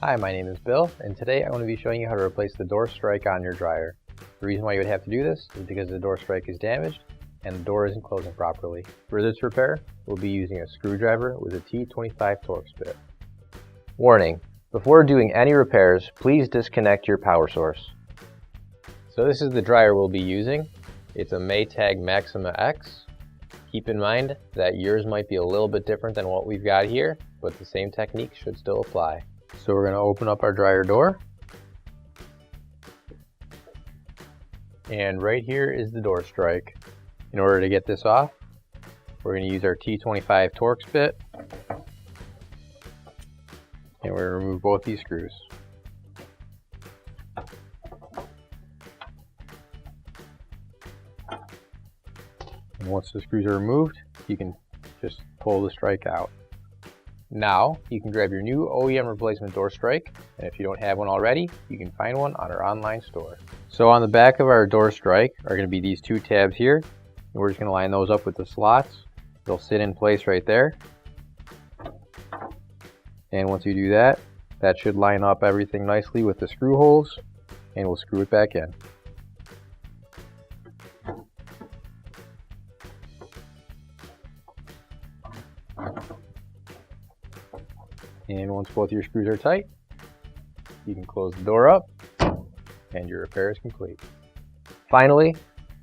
Hi, my name is Bill, and today I'm going to be showing you how to replace the door strike on your dryer. The reason why you would have to do this is because the door strike is damaged and the door isn't closing properly. For this repair, we'll be using a screwdriver with a T25 Torx bit. Warning: before doing any repairs, please disconnect your power source. So this is the dryer we'll be using. It's a Maytag Maxima X. Keep in mind that yours might be a little bit different than what we've got here, but the same technique should still apply. So we're going to open up our dryer door. And right here is the door strike. In order to get this off, we're going to use our T25 Torx bit. And we're going to remove both these screws. And once the screws are removed, you can just pull the strike out. Now, you can grab your new OEM replacement door strike, and if you don't have one already, you can find one on our online store. So on the back of our door strike are going to be these two tabs here, and we're just going to line those up with the slots. They'll sit in place right there. And once you do that, that should line up everything nicely with the screw holes, and we'll screw it back in. And once both your screws are tight, you can close the door up and your repair is complete. Finally,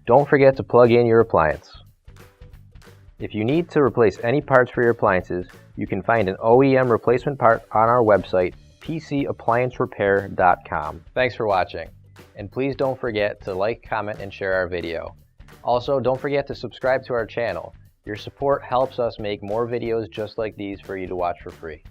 don't forget to plug in your appliance. If you need to replace any parts for your appliances, you can find an OEM replacement part on our website, PCApplianceRepair.com. Thanks for watching, and please don't forget to like, comment, and share our video. Also, don't forget to subscribe to our channel. Your support helps us make more videos just like these for you to watch for free.